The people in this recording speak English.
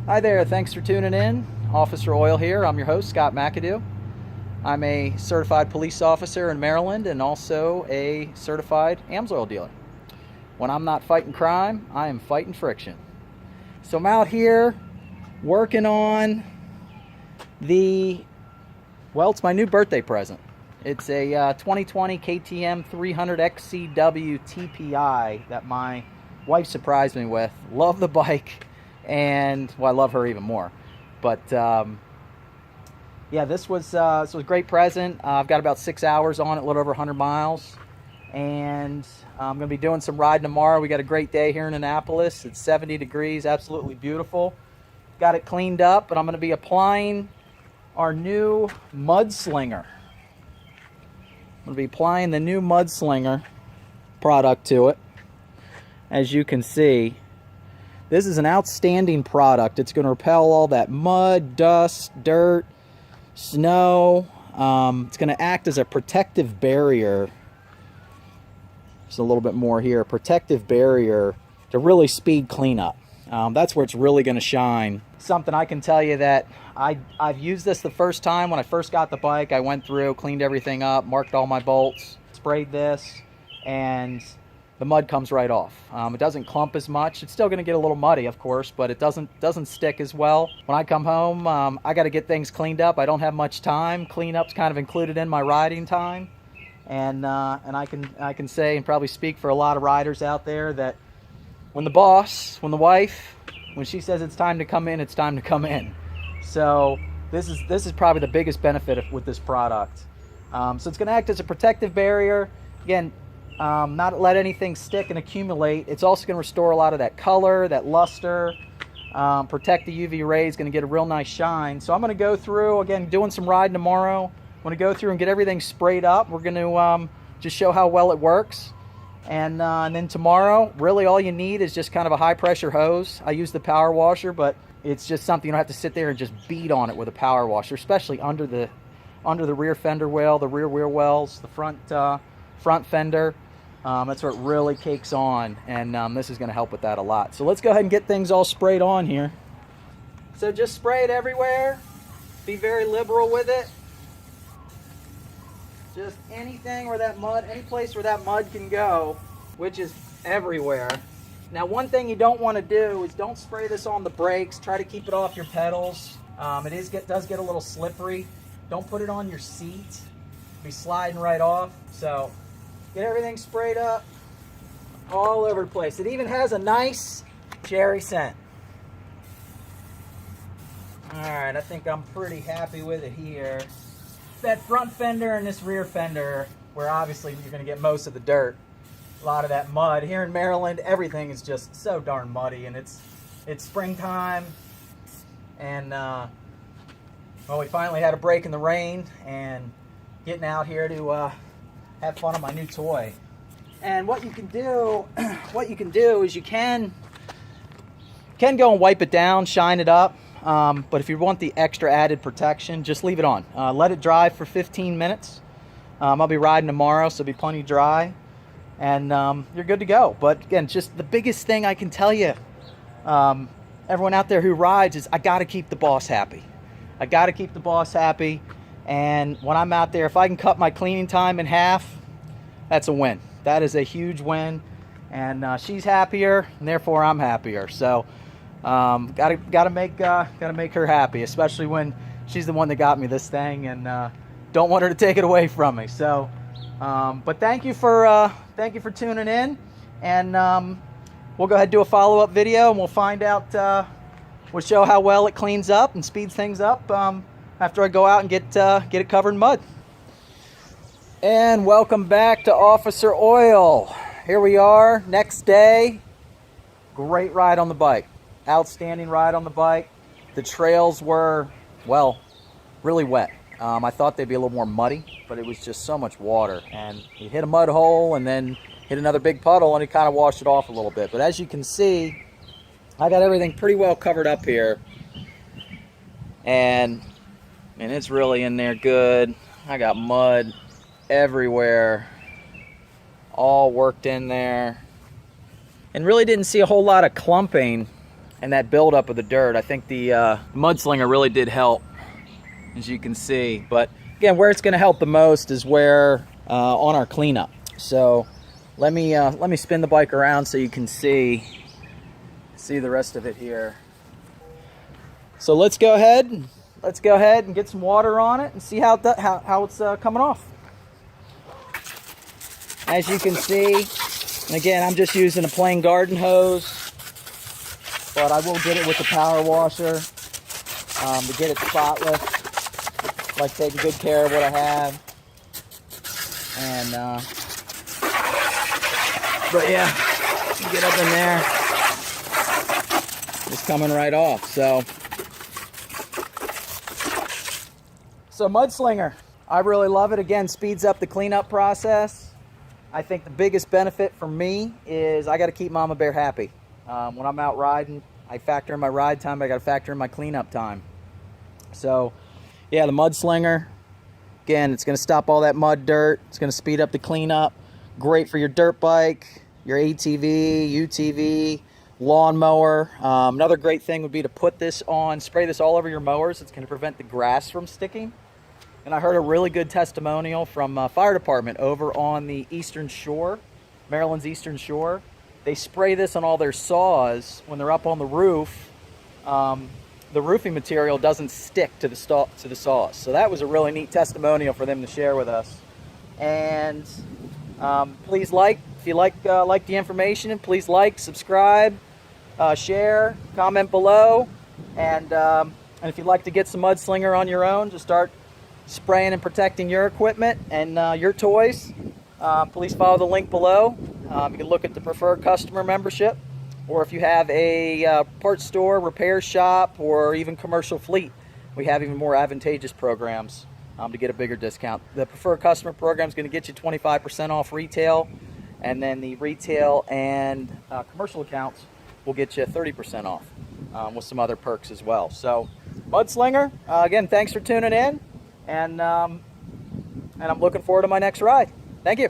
Hi there, thanks for tuning in. Officer Oil here. I'm your host, Scott McAdoo. I'm a certified police officer in Maryland and also a certified AMSOIL dealer. When I'm not fighting crime, I am fighting friction. So I'm out here working on it's my new birthday present. It's a 2020 KTM 300XCW TPI that my wife surprised me with. Love the bike. And I love her even more. But yeah, this was a great present. I've got about 6 hours on it, a little over 100 miles, and I'm going to be doing some riding tomorrow. We got a great day here in Annapolis. It's 70 degrees, absolutely beautiful. Got it cleaned up, but I'm going to be applying our new Mudslinger. I'm going to be applying the new Mudslinger product to it. As you can see, this is an outstanding product. It's going to repel all that mud, dust, dirt, snow. It's going to act as a protective barrier. Just a little bit more here. Protective barrier to really speed cleanup. That's where it's really going to shine. Something I can tell you that I've used this the first time when I first got the bike. I went through, cleaned everything up, marked all my bolts, sprayed this, and the mud comes right off. It doesn't clump as much. It's still going to get a little muddy, of course, but it doesn't stick as well. When I come home, I got to get things cleaned up. I don't have much time. Cleanup's kind of included in my riding time, and I can say and probably speak for a lot of riders out there that when the wife, when she says it's time to come in, it's time to come in. So this is probably the biggest benefit with this product. So it's going to act as a protective barrier. Again, not let anything stick and accumulate. It's also going to restore a lot of that color, that luster, protect the UV rays, going to get a real nice shine. So I'm going to go through, again, doing some riding tomorrow. I'm going to go through and get everything sprayed up. We're going to just show how well it works. And then tomorrow, really all you need is just kind of a high pressure hose. I use the power washer, but it's just something you don't have to sit there and just beat on it with a power washer, especially under the rear fender well, the rear wheel wells, the front fender. That's where it really cakes on, and this is going to help with that a lot. So let's go ahead and get things all sprayed on here. So just spray it everywhere. Be very liberal with it. Just anything where that mud, any place where that mud can go, which is everywhere. Now, one thing you don't want to do is don't spray this on the brakes. Try to keep it off your pedals. It does get a little slippery. Don't put it on your seat. It'll be sliding right off. So get everything sprayed up all over the place. It even has a nice cherry scent. All right, I think I'm pretty happy with it here. That front fender and this rear fender, where obviously you're going to get most of the dirt, a lot of that mud. Here in Maryland, everything is just so darn muddy, and it's springtime, and well, we finally had a break in the rain and getting out here to have fun on my new toy. And what you can do is you can go and wipe it down, shine it up. But if you want the extra added protection, just leave it on. Let it dry for 15 minutes. I'll be riding tomorrow, so it'll be plenty dry, and you're good to go. But again, just the biggest thing I can tell you, everyone out there who rides, is I got to keep the boss happy. I got to keep the boss happy. And when I'm out there, if I can cut my cleaning time in half, that's a win. That is a huge win. And she's happier, and therefore I'm happier. So gotta make her happy, especially when she's the one that got me this thing, and don't want her to take it away from me. So, but thank you for tuning in, and we'll go ahead and do a follow-up video, and we'll find out. We'll show how well it cleans up and speeds things up after I go out and get it covered in mud. And welcome back to Officer Oil. Here we are, next day. Great ride on the bike. Outstanding ride on the bike. The trails were, well, really wet. I thought they'd be a little more muddy, but it was just so much water. And you hit a mud hole and then hit another big puddle, and it kind of washed it off a little bit. But as you can see, I got everything pretty well covered up here. And it's really in there good. I got mud everywhere, all worked in there, and really didn't see a whole lot of clumping and that buildup of the dirt. I think the Mudslinger really did help, as you can see. But again, where it's going to help the most is where on our cleanup. So let me spin the bike around so you can see the rest of it here. So let's go ahead and get some water on it and see how it's coming off. As you can see, and again, I'm just using a plain garden hose, but I will get it with the power washer to get it spotless. Like taking good care of what I have. And but yeah, you get up in there, it's coming right off. So Mudslinger, I really love it. Again, speeds up the cleanup process. I think the biggest benefit for me is I got to keep Mama Bear happy. When I'm out riding, I factor in my ride time, I got to factor in my cleanup time. So yeah, the Mudslinger, again, it's going to stop all that mud dirt. It's going to speed up the cleanup. Great for your dirt bike, your ATV, UTV, lawnmower. Another great thing would be to put this on, spray this all over your mowers. It's going to prevent the grass from sticking. And I heard a really good testimonial from fire department over on the Eastern Shore, Maryland's Eastern Shore. They spray this on all their saws when they're up on the roof. The roofing material doesn't stick to the saws. So that was a really neat testimonial for them to share with us. And please if you like the information, please subscribe, share, comment below. And if you'd like to get some Mudslinger on your own, just start spraying and protecting your equipment and your toys, please follow the link below. You can look at the preferred customer membership, or if you have a parts store, repair shop, or even commercial fleet, we have even more advantageous programs to get a bigger discount. The preferred customer program is going to get you 25% off retail, and then the retail and commercial accounts will get you 30% off with some other perks as well. So Mudslinger, again, thanks for tuning in. And I'm looking forward to my next ride. Thank you.